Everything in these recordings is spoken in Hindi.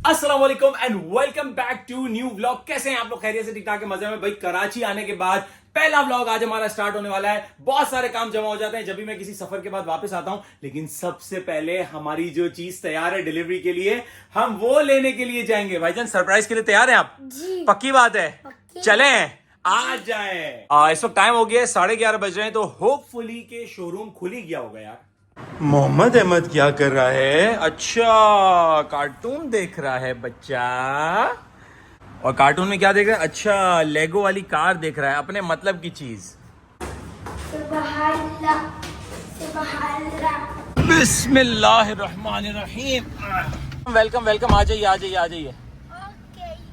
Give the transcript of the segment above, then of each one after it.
अस्सलाम वालेकुम and welcome back to new vlog. कैसे हैं आप लोग? खैरियत से, ठीक ठाक है, मजे में? भाई कराची आने के बाद पहला व्लॉग आज हमारा स्टार्ट होने वाला है। बहुत सारे काम जमा हो जाते हैं जब भी मैं किसी सफर के बाद वापस आता हूं, लेकिन सबसे पहले हमारी जो चीज तैयार है डिलीवरी के लिए, हम वो लेने के लिए जाएंगे। भाईजान सरप्राइज के लिए तैयार हैं आप? जी। पक्की बात है? चले आ जाए। इस वक्त टाइम हो गया है 11:30 बज रहे हैं, तो होपफुली के शोरूम खुल ही गया होगा यार। मोहम्मद अहमद क्या कर रहा है? अच्छा, कार्टून देख रहा है बच्चा। और कार्टून में क्या देख रहा है? अच्छा, लेगो वाली कार देख रहा है, अपने मतलब की चीज। बिस्मिल्लाहिर्रहमानिर्रहीम। वेलकम वेलकम, आ जाइए आ जाइए आ जाइए।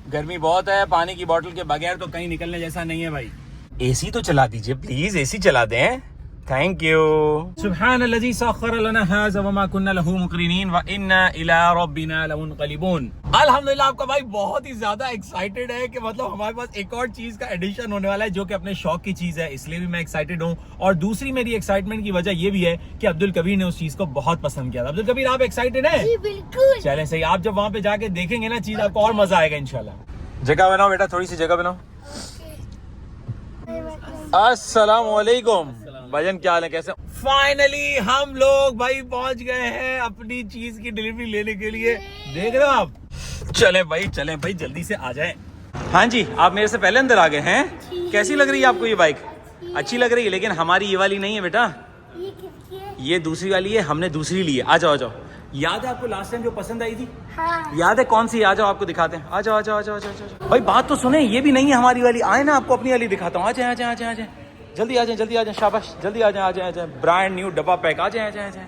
गर्मी बहुत है, पानी की बोतल के बगैर तो कहीं निकलने जैसा नहीं है भाई। एसी तो चला दीजिए प्लीज, एसी चला दें। Thank you. सुब्हानल्लज़ी सख्खर लना हाज़ा वमा कुन्ना लहू मुक़रिनीन व इन्ना इला रब्बिना लमुनक़लिबून। अल्हम्दुलिल्लाह, आपका भाई बहुत ही ज्यादा एक्साइटेड है कि मतलब हमारे पास एक और चीज का एडिशन होने वाला है जो कि अपने शौक की चीज है, इसलिए भी मैं एक्साइटेड हूँ। और दूसरी मेरी एक्साइटमेंट की वजह ये भी है कि अब्दुल कबीर ने उस चीज को बहुत पसंद किया था। अब्दुल कबीर, आप एक्साइटेड है? जी बिल्कुल। चलें सही, आप जब वहां पे जाके देखेंगे ना चीज, आपको और मजा आएगा इंशाल्लाह। जगह बनाओ बेटा, थोड़ी सी जगह बनाओ। अस्सलाम वालेकुम भाईजान, क्या हाल है, कैसे? फाइनली हम लोग भाई पहुंच गए हैं अपनी चीज की डिलीवरी लेने के लिए। देख रहे हो आप? चलें भाई जल्दी से आ जाएं। हाँ जी, आप मेरे से पहले अंदर आ गए हैं। कैसी लग रही है आपको ये बाइक? अच्छी लग रही है, लेकिन हमारी ये वाली नहीं है बेटा, ये किसकी है? ये दूसरी वाली है, हमने दूसरी ली है। आ जाओ आ जाओ। याद है आपको लास्ट टाइम जो पसंद आई थी? हाँ। याद है कौन सी? आ जाओ, आपको दिखाते हैं। आ जाओ आ जाओ आ जाओ आ जाओ। भाई बात तो सुने, ये भी नहीं है हमारी वाली। आए ना, आपको अपनी वाली दिखाता हूँ। आ जाए आ जाए आ जाए आ जाए, जल्दी आ जाए जल्दी आ जाए, शाबाश, जल्दी आ जाए आ जाए आ जाए। ब्रांड न्यू डब्बा पैक। आ जाए आ जाए आ जाए।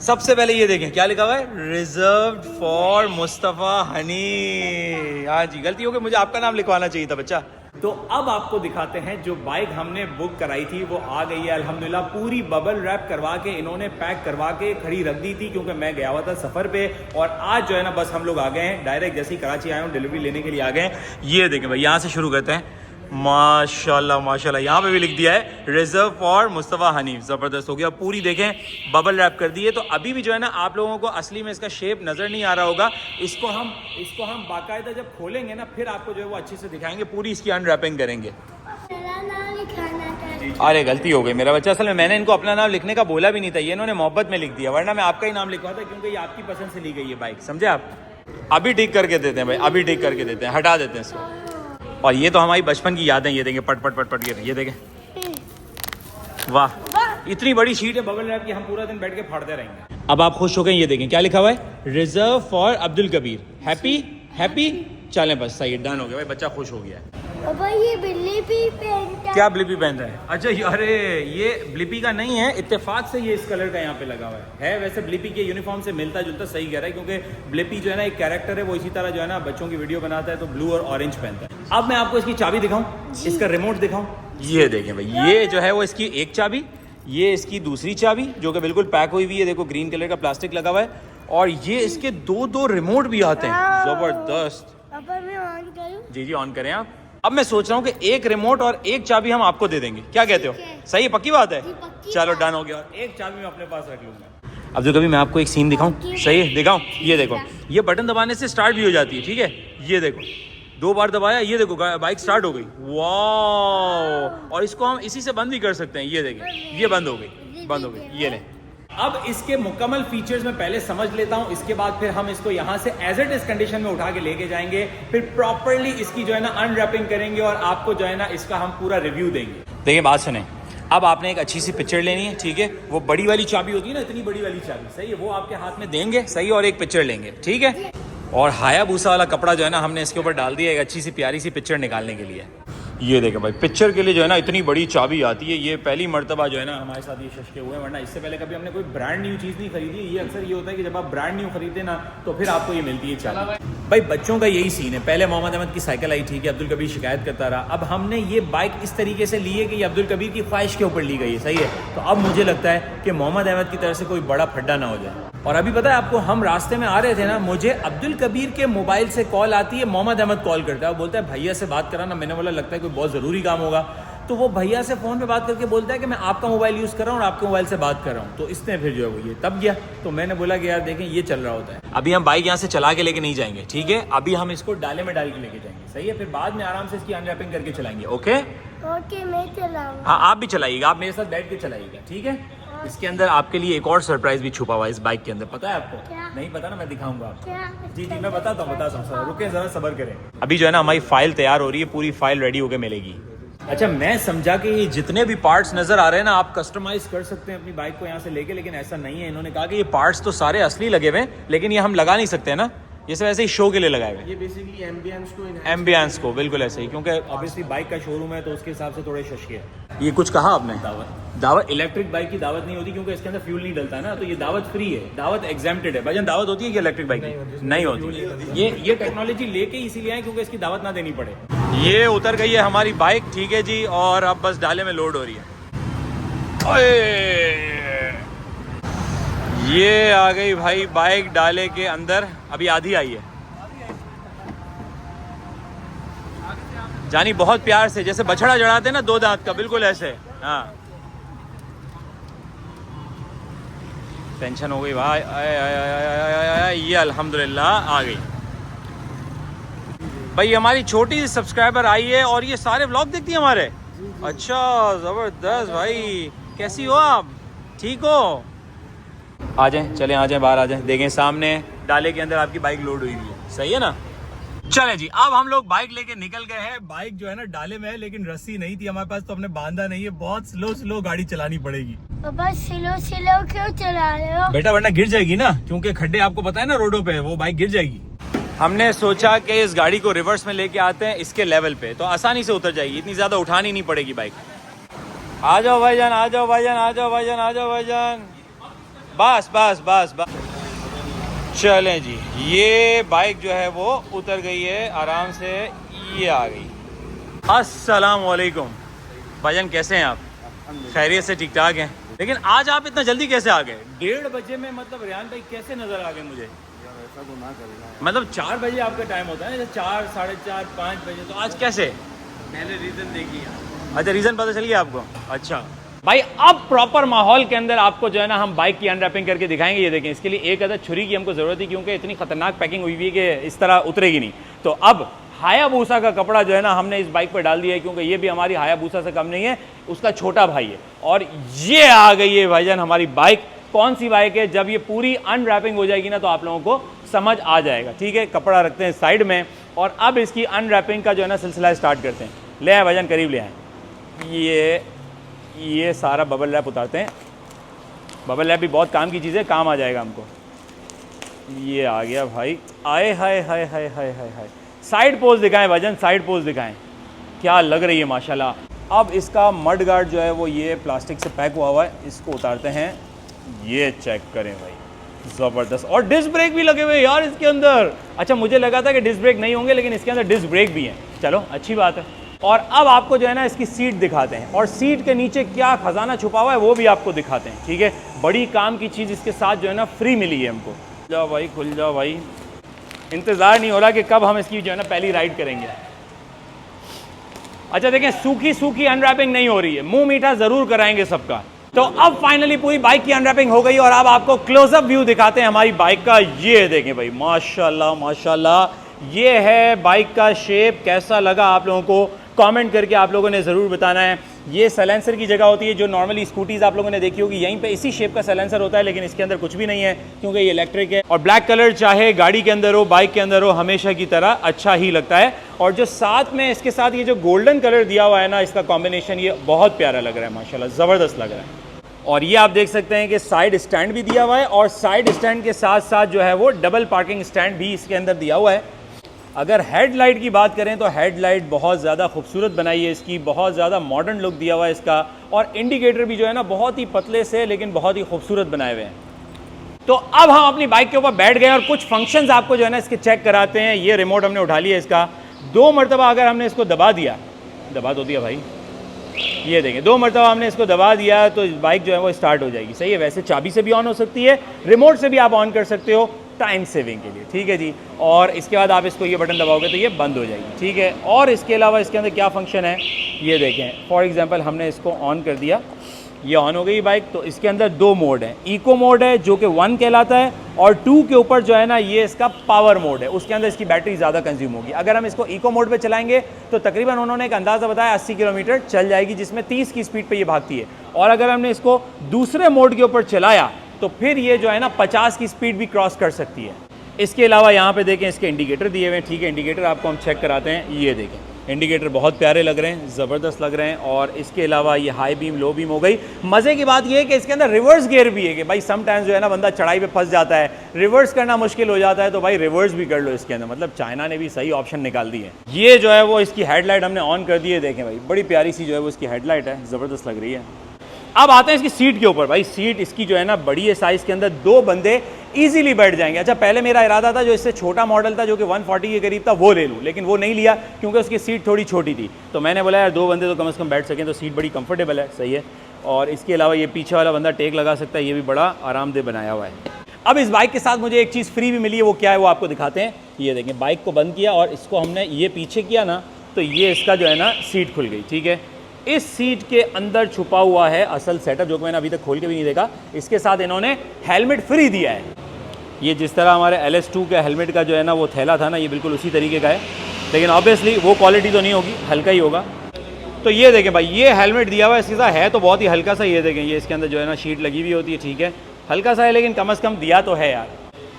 सबसे पहले ये देखें क्या लिखा हुआ है, रिजर्व्ड फॉर मुस्तफा हनी। हाँ जी, गलती हो गई, मुझे आपका नाम लिखवाना चाहिए था बच्चा। तो अब आपको दिखाते हैं जो बाइक हमने बुक कराई थी वो आ गई है अल्हम्दुलिल्लाह। पूरी बबल रैप करवा के इन्होंने पैक करवा के खड़ी रख दी थी, क्योंकि मैं गया हुआ था सफर पे। और आज जो है ना, बस हम लोग आ गए हैं डायरेक्ट, जैसे ही कराची आए हूँ डिलीवरी लेने के लिए आ गए हैं। ये देखें भाई, यहाँ से शुरू करते हैं। माशाल्लाह माशाल्लाह, यहाँ पे भी लिख दिया है रिजर्व फॉर मुस्तफा हनी। जबरदस्त हो गया। पूरी देखें बबल रैप कर दी है। तो अभी भी जो है ना, आप लोगों को असली में इसका शेप नजर नहीं आ रहा होगा। इसको हम बाकायदा जब खोलेंगे ना, फिर आपको जो है वो अच्छे से दिखाएंगे। पूरी इसकी अनरैपिंग करेंगे। मेरा नाम लिखाना था। अरे गलती हो गई मेरा बच्चा, असल में मैंने इनको अपना नाम लिखने का बोला भी नहीं था, ये इन्होंने मोहब्बत में लिख दिया, वरना मैं आपका ही नाम लिखवाता, क्योंकि ये आपकी पसंद से ली गई है बाइक, समझे आप? अभी ठीक करके देते हैं भाई, अभी ठीक करके देते हैं, हटा देते हैं इसको। और ये तो हमारी बचपन की यादें, ये देंगे पट पट पट पट, ये देखें। वाह, इतनी बड़ी शीट है बबल रैप की, हम पूरा दिन बैठ के फाड़ते रहेंगे। अब आप खुश हो गए? ये देखें क्या लिखा हुआ है, reserve for Abdul Kabir. Happy happy, चलें बस, सही, डन हो गया भाई, बच्चा खुश हो गया है। पापा ये बिल्ली भी पहनता है। क्या ब्लिपी पहन रहा है? अच्छा, अरे ये ब्लिपी का नहीं है, इत्तेफाक से ये इस कलर का यहाँ पे लगा हुआ है। वैसे ब्लिपी के यूनिफॉर्म से मिलता जुलता, सही कह रहा है, क्योंकि ब्लिपी जो है ना एक कैरेक्टर है, वो इसी तरह जो है ना बच्चों की वीडियो बनाता है तो ब्लू और ऑरेंज पहनता है। अब मैं आपको इसकी चाबी दिखाऊं, इसका रिमोट दिखाऊं। ये देखें भाई, ये जो है वो इसकी एक चाबी, ये इसकी दूसरी चाबी जो कि बिल्कुल पैक हुई हुई है, देखो ग्रीन कलर का प्लास्टिक लगा हुआ है। और ये इसके दो रिमोट भी आते हैं, जबरदस्त। पापा मैं ऑन करूं? जी जी, ऑन करें आप। अब मैं सोच रहा हूँ कि एक रिमोट और एक चाबी हम आपको दे देंगे, क्या कहते हो? सही है, पक्की बात है? चलो डन हो गया, और एक चाबी मैं अपने पास रख लूंगा। अब जो कभी मैं आपको एक सीन दिखाऊं, सही है दिखाऊं? ये देखो, ये बटन दबाने से स्टार्ट भी हो जाती है, ठीक है? ये देखो, 2 बार दबाया, ये देखो बाइक स्टार्ट हो गई। वाह, और इसको हम इसी से बंद भी कर सकते हैं। ये देखें, ये बंद हो गई, बंद हो गई, ये लें। अब इसके मुकम्मल फीचर्स में पहले समझ लेता हूं, इसके बाद फिर हम इसको यहां से एज इट इज कंडीशन में उठा के लेके जाएंगे, फिर प्रॉपर्ली इसकी जो है ना अनरैपिंग करेंगे, और आपको जो है ना इसका हम पूरा रिव्यू देंगे। देखिए बात सुने, अब आपने एक अच्छी सी पिक्चर लेनी है, ठीक है? वो बड़ी वाली चाबी होती है ना, इतनी बड़ी वाली चाबी, सही है, वो आपके हाथ में देंगे, सही, और एक पिक्चर लेंगे, ठीक है? और हायाबूसा वाला कपड़ा जो है ना, हमने इसके ऊपर डाल दिया एक अच्छी सी प्यारी सी पिक्चर निकालने के लिए। ये देखें भाई, पिक्चर के लिए जो है ना इतनी बड़ी चाबी आती है। ये पहली मर्तबा जो है ना हमारे साथ ये शशके हुए हैं, वरना इससे पहले कभी हमने कोई ब्रांड न्यू चीज़ नहीं खरीदी। ये अक्सर ये होता है कि जब आप ब्रांड न्यू खरीदते ना, तो फिर आपको ये मिलती है चाबी। भाई बच्चों का यही सीन है। पहले मोहम्मद अहमद की साइकिल आई, ठीक है, अब्दुल कबीर शिकायत करता रहा। अब हमने ये बाइक इस तरीके से ली है कि ये अब्दुल कबीर की ख्वाहिश के ऊपर ली गई है, सही है? तो अब मुझे लगता है कि मोहम्मद अहमद की तरफ से कोई बड़ा फड्डा ना हो जाए। और अभी पता है आपको, हम रास्ते में आ रहे थे ना, मुझे अब्दुल कबीर के मोबाइल से कॉल आती है, मोहम्मद अहमद कॉल करता है, वो बोलता है भैया से बात कराना। मैंने बोला लगता है कोई बहुत ज़रूरी काम होगा। तो वो भैया से फ़ोन पे बात करके बोलता है कि मैं आपका मोबाइल यूज़ कर रहा हूँ और आपके मोबाइल से बात कर रहा हूँ। तो इसने फिर जो है वो ये तब गया। तो मैंने बोला कि यार देखें ये चल रहा होता है। अभी हम बाइक यहाँ से चला के लेके नहीं जाएंगे, ठीक है, अभी हम इसको डाले में डाल के लेके जाएंगे, सही है, फिर बाद में आराम से इसकी अनरैपिंग करके चलाएंगे। ओके ओके, मैं चलाऊंगा। हाँ आप भी चलाइएगा, आप मेरे साथ बैठ के चलाइएगा, ठीक है। इसके अंदर आपके लिए एक और सरप्राइज भी छुपा हुआ है इस बाइक के अंदर, पता है आपको? क्या? नहीं पता ना, मैं दिखाऊंगा आपको। क्या? जी जी मैं बताता हूँ सर, रुके जरा सब्र करें। अभी जो है ना हमारी फाइल तैयार हो रही है, पूरी फाइल रेडी होकर मिलेगी। अच्छा मैं समझा कि ये जितने भी पार्ट्स नजर आ रहे हैं ना आप कस्टमाइज कर सकते हैं अपनी बाइक को यहाँ से लेके, लेकिन ऐसा नहीं है। इन्होंने कहा कि ये पार्ट्स तो सारे असली लगे हुए हैं लेकिन ये हम लगा नहीं सकते हैं ना, ये सब ऐसे ही शो के लिए लगाए हुए। ये बेसिकली एम्बियंस को बिल्कुल ऐसे ही, क्योंकि ऑब्वियसली बाइक का शोरूम है तो उसके हिसाब से थोड़े शशकी है। ये कुछ कहा आपने? दावत इलेक्ट्रिक बाइक की दावत नहीं होती क्योंकि इसके अंदर फ्यूल नहीं डलता है ना, तो ये दावत फ्री है, दावत एग्जेम्प्टेड है। भाईजान दावत होती है कि इलेक्ट्रिक बाइक की? नहीं होती। ये टेक्नोलॉजी लेके इसीलिए आए क्योंकि इसकी दावत ना देनी पड़े। ये उतर गई है हमारी बाइक, ठीक है जी, और अब बस डाले में लोड हो रही है। ओए ये आ गई भाई बाइक डाले के अंदर, अभी आधी आई है। जानी बहुत प्यार से, जैसे बछड़ा जड़ाते हैं ना 2 दांत का, बिल्कुल ऐसे। हाँ टेंशन हो गई भाई। ये अल्हम्दुलिल्लाह आ गई भाई। हमारी छोटी सी सब्सक्राइबर आई है और ये सारे व्लॉग देखती है हमारे। अच्छा ज़बरदस्त भाई, कैसी हो आप? ठीक हो? आ जाएं, चलें आ जाएं, बाहर आ जाएं, देखें सामने डाले के अंदर आपकी बाइक लोड हुई है, सही है ना। चले जी अब हम लोग बाइक लेके निकल गए हैं। बाइक जो है ना डाले में है लेकिन रस्सी नहीं थी हमारे पास तो हमने बांधा नहीं है। बहुत स्लो गाड़ी चलानी पड़ेगी। पापा स्लो क्यों चला रहे हो? बेटा वरना गिर जाएगी ना, क्योंकि खड्डे आपको पता है ना रोडों पे, वो बाइक गिर जाएगी। हमने सोचा कि इस गाड़ी को रिवर्स में लेके आते हैं इसके लेवल पे, तो आसानी से उतर जाएगी, इतनी ज्यादा उठानी नहीं पड़ेगी बाइक। आ जाओ भाईजान, आ जाओ भाईजान, आ जाओ भाईजान, आ जाओ भाईजान, बस बस बस बस। चलें जी, ये बाइक जो है वो उतर गई है आराम से, ये आ गई। अस्सलाम वालेकुम भाईजान, कैसे हैं आप? खैरियत से? ठीक ठाक हैं। लेकिन आज आप इतना जल्दी कैसे आ गए? 1:30 बजे में, मतलब रियान भाई कैसे नजर आ गए मुझे? मतलब 4 बजे आपका टाइम होता है ना, 4, 4:30, 5 बजे, तो आज कैसे? मैंने रीजन देखी है। अच्छा रीजन पता चल गया आपको? अच्छा भाई अब प्रॉपर माहौल के अंदर आपको जो है ना हम बाइक की अनरैपिंग करके दिखाएंगे। ये देखें, इसके लिए एक अदद छुरी की हमको ज़रूरत थी क्योंकि इतनी खतरनाक पैकिंग हुई हुई है कि इस तरह उतरेगी नहीं। तो अब हायाबूसा का कपड़ा जो है ना हमने इस बाइक पर डाल दिया है क्योंकि ये भी हमारी हायाबूसा से कम नहीं है, उसका छोटा भाई है। और ये आ गई है भाईजान हमारी बाइक। कौन सी बाइक है? जब ये पूरी अनरैपिंग हो जाएगी ना तो आप लोगों को समझ आ जाएगा, ठीक है। कपड़ा रखते हैं साइड में और अब इसकी अनरैपिंग का जो है ना सिलसिला स्टार्ट करते हैं। ले आए भाईजान, करीब ले आए। ये सारा बबल रैप उतारते हैं। बबल रैप भी बहुत काम की चीज़ है, काम आ जाएगा हमको। ये आ गया भाई, आए हाय हाय हाय हाय हाय हाय। साइड पोज दिखाएं भाईजान, साइड पोज दिखाएं, क्या लग रही है माशाल्लाह। अब इसका मड गार्ड जो है वो ये प्लास्टिक से पैक हुआ हुआ है, इसको उतारते हैं। ये चेक करें भाई, ज़बरदस्त। और डिस्क ब्रेक भी लगे हुए यार इसके अंदर। अच्छा मुझे लगा था कि डिस्क ब्रेक नहीं होंगे लेकिन इसके अंदर डिस्क ब्रेक भी हैं, चलो अच्छी बात है। और अब आपको जो है ना इसकी सीट दिखाते हैं और सीट के नीचे क्या खजाना छुपा हुआ है वो भी आपको दिखाते हैं, ठीक है। बड़ी काम की चीज़ इसके साथ जो है ना फ्री मिली है हमको। जाओ भाई, खुल जाओ भाई, इंतज़ार नहीं हो रहा कि कब हम इसकी जो है ना पहली राइड करेंगे। अच्छा देखें, सूखी सूखी अनरैपिंग नहीं हो रही है, मुंह मीठा ज़रूर कराएंगे सबका। तो अब फाइनली पूरी बाइक की अनरैपिंग हो गई और अब आपको क्लोजअप व्यू दिखाते हैं हमारी बाइक का। ये देखें भाई, माशाल्लाह माशाल्लाह, ये है बाइक का शेप। कैसा लगा आप लोगों को कमेंट करके आप लोगों ने ज़रूर बताना है। ये साइलेंसर की जगह होती है, जो नॉर्मली स्कूटीज़ आप लोगों ने देखी होगी यहीं पे इसी शेप का साइलेंसर होता है, लेकिन इसके अंदर कुछ भी नहीं है क्योंकि ये इलेक्ट्रिक है। और ब्लैक कलर चाहे गाड़ी के अंदर हो, बाइक के अंदर हो, हमेशा की तरह अच्छा ही लगता है। और जो साथ में इसके साथ ये जो गोल्डन कलर दिया हुआ है ना, इसका कॉम्बिनेशन ये बहुत प्यारा लग रहा है माशाल्लाह, ज़बरदस्त लग रहा है। और ये आप देख सकते हैं कि साइड स्टैंड भी दिया हुआ है और साइड स्टैंड के साथ साथ जो है वो डबल पार्किंग स्टैंड भी इसके अंदर दिया हुआ है। अगर हेडलाइट की बात करें तो हेडलाइट बहुत ज़्यादा खूबसूरत बनाई है इसकी, बहुत ज़्यादा मॉडर्न लुक दिया हुआ है इसका। और इंडिकेटर भी जो है ना बहुत ही पतले से लेकिन बहुत ही खूबसूरत बनाए हुए हैं। तो अब हम अपनी बाइक के ऊपर बैठ गए और कुछ फंक्शंस आपको जो है ना इसके चेक कराते हैं। ये रिमोट हमने उठा लिया इसका, 2 मरतबा अगर हमने इसको दबा दिया, दबा तो दिया भाई, ये देखें 2 मरतबा हमने इसको दबा दिया तो बाइक जो है वो स्टार्ट हो जाएगी। सही है, वैसे चाबी से भी ऑन हो सकती है, रिमोट से भी आप ऑन कर सकते हो। टाइम सेविंग के लिए, ठीक है जी। और इसके बाद आप इसको ये बटन दबाओगे तो ये बंद हो जाएगी, ठीक है। और इसके अलावा इसके अंदर क्या फंक्शन है ये देखें। फॉर एग्जांपल हमने इसको ऑन कर दिया, ये ऑन हो गई बाइक। तो इसके अंदर 2 मोड हैं, इको मोड है जो कि 1 कहलाता है, और 2 के ऊपर जो है ना ये इसका पावर मोड है, उसके अंदर इसकी बैटरी ज़्यादा कंज्यूम होगी। अगर हम इसको इको मोड पे चलाएंगे तो तकरीबन उन्होंने एक अंदाज़ा बताया 80 किलोमीटर चल जाएगी, जिसमें 30 की स्पीड पे ये भागती है। और अगर हमने इसको दूसरे मोड के ऊपर चलाया तो फिर ये जो है ना 50 की स्पीड भी क्रॉस कर सकती है। इसके अलावा यहाँ पे देखें इसके इंडिकेटर दिए हुए हैं, ठीक है। इंडिकेटर आपको हम चेक कराते हैं, ये देखें इंडिकेटर बहुत प्यारे लग रहे हैं, ज़बरदस्त लग रहे हैं। और इसके अलावा ये हाई बीम लो बीम हो गई। मज़े की बात ये है कि इसके अंदर रिवर्स गियर भी है कि भाई समटाइम्स जो है ना बंदा चढ़ाई पे फंस जाता है, रिवर्स करना मुश्किल हो जाता है, तो भाई रिवर्स भी कर लो इसके अंदर। मतलब चाइना ने भी सही ऑप्शन निकाल दी है। ये जो है वो इसकी हेडलाइट हमने ऑन कर दी है, देखें भाई बड़ी प्यारी सी जो है वो इसकी हेडलाइट है, ज़बरदस्त लग रही है। अब आते हैं इसकी सीट के ऊपर। भाई सीट इसकी जो है ना बड़ी है साइज़ के अंदर, 2 बंदे इजीली बैठ जाएंगे। अच्छा पहले मेरा इरादा था जो इससे छोटा मॉडल था जो कि 140 के करीब था वो ले लूँ, लेकिन वो नहीं लिया क्योंकि उसकी सीट थोड़ी छोटी थी। तो मैंने बोला यार 2 बंदे तो कम से कम बैठ सकें, तो सीट बड़ी कंफर्टेबल है, सही है। और इसके अलावा ये पीछे वाला बंदा टेक लगा सकता है, ये भी बड़ा आरामदेह बनाया हुआ है। अब इस बाइक के साथ मुझे एक चीज़ फ्री भी मिली है, वो क्या है वो आपको दिखाते हैं। ये देखें, बाइक को बंद किया और इसको हमने ये पीछे किया ना, तो ये इसका जो है ना सीट खुल गई, ठीक है। इस सीट के अंदर छुपा हुआ है असल सेटअप, जो कि मैंने अभी तक खोल के भी नहीं देखा। इसके साथ इन्होंने हेलमेट फ्री दिया है। ये जिस तरह हमारे LS2 के हेलमेट का जो है ना वो थैला था ना, ये बिल्कुल उसी तरीके का है, लेकिन ऑब्वियसली वो क्वालिटी तो नहीं होगी, हल्का ही होगा। तो ये देखें भाई, ये हेलमेट दिया हुआ है, इसके साथ है तो बहुत ही हल्का सा। ये देखें, ये इसके अंदर जो है ना शीट लगी हुई होती है, ठीक है, हल्का सा है लेकिन कम से कम दिया तो है यार।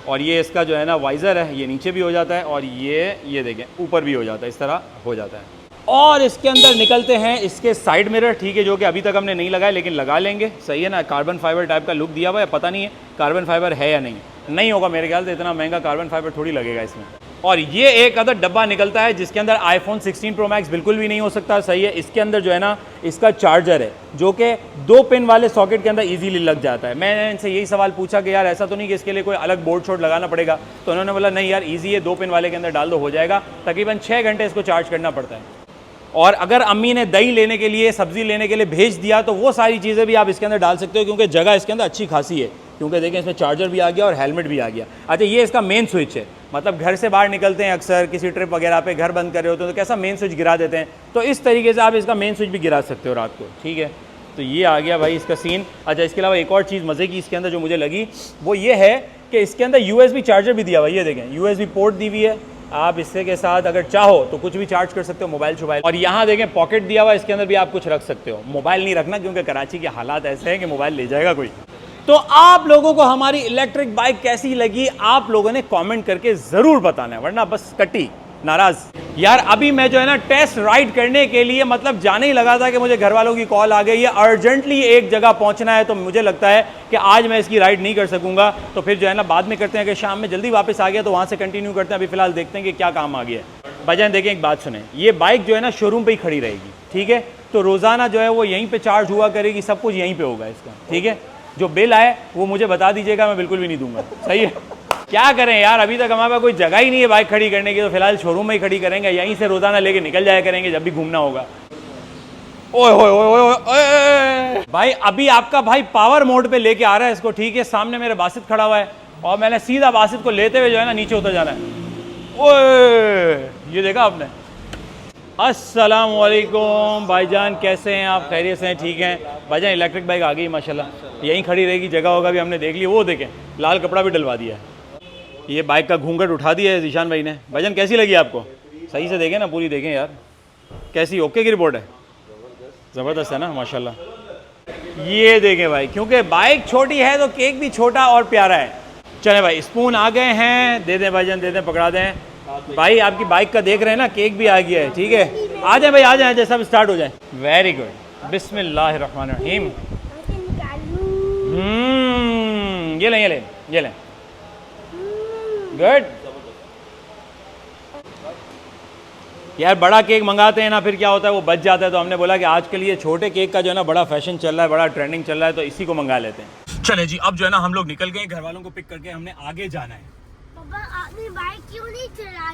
और ये इसका जो है ना वाइज़र है, ये नीचे भी हो जाता है, और ये देखें ऊपर भी हो जाता है, इस तरह हो जाता है। और इसके अंदर निकलते हैं इसके साइड मिरर, ठीक है, जो कि अभी तक हमने नहीं लगाए लेकिन लगा लेंगे, सही है ना। कार्बन फाइबर टाइप का लुक दिया हुआ है, पता नहीं है कार्बन फाइबर है या नहीं होगा मेरे ख्याल से, इतना महंगा कार्बन फाइबर थोड़ी लगेगा इसमें। और ये एक अदर डब्बा निकलता है जिसके अंदर iPhone 16 Pro Max बिल्कुल भी नहीं हो सकता, सही है। इसके अंदर जो है ना इसका चार्जर है जो कि 2 पिन वाले सॉकेट के अंदर इजीली लग जाता है। मैंने इनसे यही सवाल पूछा कि यार ऐसा तो नहीं कि इसके लिए कोई अलग बोर्ड शोर्ड लगाना पड़ेगा, तो उन्होंने बोला नहीं यार ईजी है, 2 पिन वाले के अंदर डाल दो हो जाएगा। तकरीबन 6 घंटे इसको चार्ज करना पड़ता है। और अगर अम्मी ने दही लेने के लिए, सब्ज़ी लेने के लिए भेज दिया तो वो सारी चीज़ें भी आप इसके अंदर डाल सकते हो, क्योंकि जगह इसके अंदर अच्छी खासी है। क्योंकि देखें इसमें चार्जर भी आ गया और हेलमेट भी आ गया। अच्छा ये इसका मेन स्विच है, मतलब घर से बाहर निकलते हैं अक्सर किसी ट्रिप वगैरह पे, घर बंद कर रहे होते हैं तो कैसा मेन स्विच गिरा देते हैं, तो इस तरीके से आप इसका मेन स्विच भी गिरा सकते हो रात को, ठीक है। तो ये आ गया भाई इसका सीन। अच्छा इसके अलावा एक और चीज़ मज़े की इसके अंदर जो मुझे लगी वो ये है कि इसके अंदर USB चार्जर भी दिया हुआ है। ये देखें USB पोर्ट दी हुई है, आप इससे के साथ अगर चाहो तो कुछ भी चार्ज कर सकते हो, मोबाइल शोबाइल। और यहाँ देखें पॉकेट दिया हुआ है, इसके अंदर भी आप कुछ रख सकते हो। मोबाइल नहीं रखना क्योंकि कराची के हालात ऐसे हैं कि मोबाइल ले जाएगा कोई। तो आप लोगों को हमारी इलेक्ट्रिक बाइक कैसी लगी आप लोगों ने कमेंट करके ज़रूर बताना है, वरना बस कटी नाराज़। यार अभी मैं जो है ना टेस्ट राइड करने के लिए मतलब जाने ही लगा था कि मुझे घर वालों की कॉल आ गई है, अर्जेंटली एक जगह पहुंचना है, तो मुझे लगता है कि आज मैं इसकी राइड नहीं कर सकूंगा, तो फिर जो है ना बाद में करते हैं कि शाम में जल्दी वापस आ गया तो वहाँ से कंटिन्यू करते हैं। अभी फिलहाल देखते हैं कि क्या काम आ गया है। भाईजान देखें एक बात सुने, ये बाइक जो है ना शोरूम पर ही खड़ी रहेगी, ठीक है, तो रोज़ाना जो है वो यहीं पर चार्ज हुआ करेगी, सब कुछ यहीं पर होगा इसका, ठीक है। जो बिल आए वो मुझे बता दीजिएगा, मैं बिल्कुल भी नहीं दूंगा, सही है। क्या करें यार, अभी तक हमारे पास कोई जगह ही नहीं है बाइक खड़ी करने की, तो फिलहाल शोरूम में ही खड़ी करेंगे, यहीं से रोजाना लेके निकल जाया करेंगे जब भी घूमना होगा। ओए होए होए होए भाई, अभी आपका भाई पावर मोड पे लेके आ रहा है इसको, ठीक है। सामने मेरे बासित खड़ा हुआ है और मैंने सीधा बासित को लेते हुए जो है ना नीचे उतर जाना है। ओए ये देखा आपने। अस्सलाम वालेकुम भाईजान, कैसे हैं आप? खैरियत से हैं? ठीक हैं भाईजान। इलेक्ट्रिक बाइक आ गई माशाल्लाह, यहीं खड़ी रहेगी, जगह होगा भी हमने देख लिया। वो देखें लाल कपड़ा भी डलवा दिया है, ये बाइक का घूंघट उठा दिया है जीशान भाई ने। भाईजान कैसी लगी आपको? सही से देखें ना, पूरी देखें यार, कैसी ओके की रिपोर्ट है? ज़बरदस्त है ना माशाल्लाह। ये देखें भाई, क्योंकि बाइक छोटी है तो केक भी छोटा और प्यारा है। चले भाई स्पून आ गए हैं, दे दें भाईजान, दे दें, पकड़ा दें भाई। आपकी बाइक का देख रहे हैं ना, केक भी आ गया है, ठीक है। आ जाए भाई, आ जाए, जैसा सब स्टार्ट हो जाए। वेरी गुड, बिस्मिल्लाहिर्रहमानिर्रहीम। ये लें, ये लें, ये लें, गुड। यार बड़ा केक मंगाते हैं ना, फिर क्या होता है वो बच जाता है, तो हमने बोला कि आज के लिए छोटे केक का जो है ना बड़ा फैशन चल रहा है, बड़ा ट्रेंडिंग चल रहा है, तो इसी को मंगा लेते हैं। चले जी, अब जो है ना हम लोग निकल गए, घर वालों को पिक करके हमने आगे जाना है। पापा आपने बाइक क्यों नहीं चलाई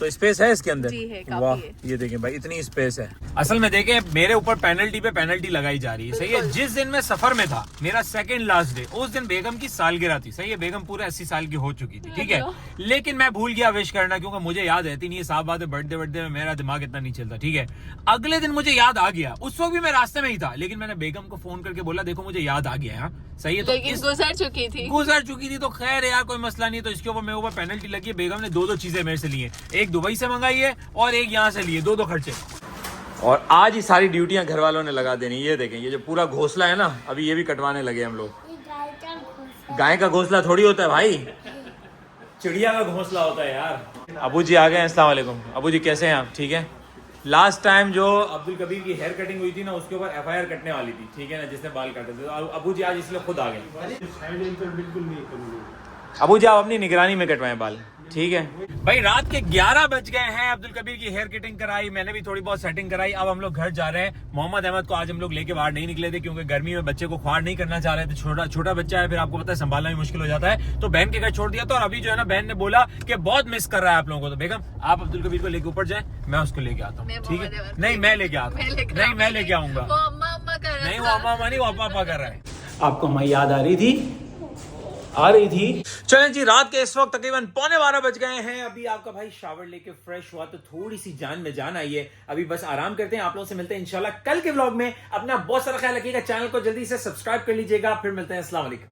तो स्पेस है इसके अंदर? जी है, काफी वाह, है। ये देखें भाई, इतनी स्पेस है। असल में देखें, मेरे ऊपर पेनल्टी पे पेनल्टी लगाई जा रही है, सही है। जिस दिन मैं सफर में था, मेरा सेकंड लास्ट डे, उस दिन बेगम की सालगिरह थी, सही है। बेगम पूरे 80 साल की हो चुकी थी, ठीक है। लेकिन मैं भूल गया विश करना, क्योंकि मुझे याद रहती नहीं है। साफ बात है, बर्थडे में मेरा दिमाग इतना नहीं चलता, ठीक है। अगले दिन मुझे याद आ गया, उस वक्त भी मैं रास्ते में ही था, लेकिन मैंने बेगम को फोन करके बोला, देखो मुझे याद आ गया है, सही है। तो लेकिन गुजर चुकी थी, तो खैर यार कोई मसला नहीं। तो इसके ऊपर मेरे ऊपर पेनल्टी लगी है। बेगम ने दो चीजें मेरे से ली है, एक दुबई से मंगाई है और एक यहाँ से ली है, दो खर्चे। और आज ही सारी ड्यूटियां घर वालों ने लगा देनी। ये देखें, ये जो पूरा घोंसला है ना, अभी ये भी कटवाने लगे हम लोग। ये गाय का घोंसला। गाय का घोंसला थोड़ी होता है भाई, चिड़िया का घोंसला होता है यार। अबू जी आ गए हैं, अस्सलाम वालेकुम। अबू जी कैसे हैं आप? ठीक है। लास्ट टाइम जो अब्दुल कबीर की हेयर कटिंग हुई थी ना, उसके ऊपर FIR कटने वाली थी, ठीक है ना, जिसने बाल काटे थे। तो अबू जी आज इसलिए खुद आ गए। बिल्कुल नहीं करूंगा। अबू जी आप अपनी निगरानी में कटवाएं बाल, ठीक है भाई। रात के 11 बज गए हैं। अब्दुल कबीर की हेयर कटिंग कराई, मैंने भी थोड़ी बहुत सेटिंग कराई। अब हम लोग घर जा रहे हैं। मोहम्मद अहमद को आज हम लोग लेके बाहर नहीं निकले थे, क्योंकि गर्मी में बच्चे को ख्वार नहीं करना चाह रहे थे। छोटा बच्चा है, फिर आपको पता है संभालना भी मुश्किल हो जाता है। तो बहन के घर छोड़ दिया था। और अभी जो है ना, बहन ने बोला कि बहुत मिस कर रहा है आप लोगों को। तो बेगम आप अब्दुल कबीर को लेके ऊपर जाए, मैं उसको लेके आता हूँ, ठीक है। नहीं मैं लेके आता हूँ, नहीं मैं लेके आऊंगा। नहीं वो अम्मा नहीं, वो पापा कर रहा है। आपको हमारी याद आ रही थी। चलें जी, रात के इस वक्त तकरीबन 11:15 बज गए हैं। अभी आपका भाई शावर लेके फ्रेश हुआ, तो थोड़ी सी जान में जान आई है। अभी बस आराम करते हैं। आप लोगों से मिलते हैं इंशाल्लाह कल के व्लॉग में। अपना बहुत सारा ख्याल रखिएगा। चैनल को जल्दी से सब्सक्राइब कर लीजिएगा। फिर मिलते हैं। अस्सलाम वालेकुम।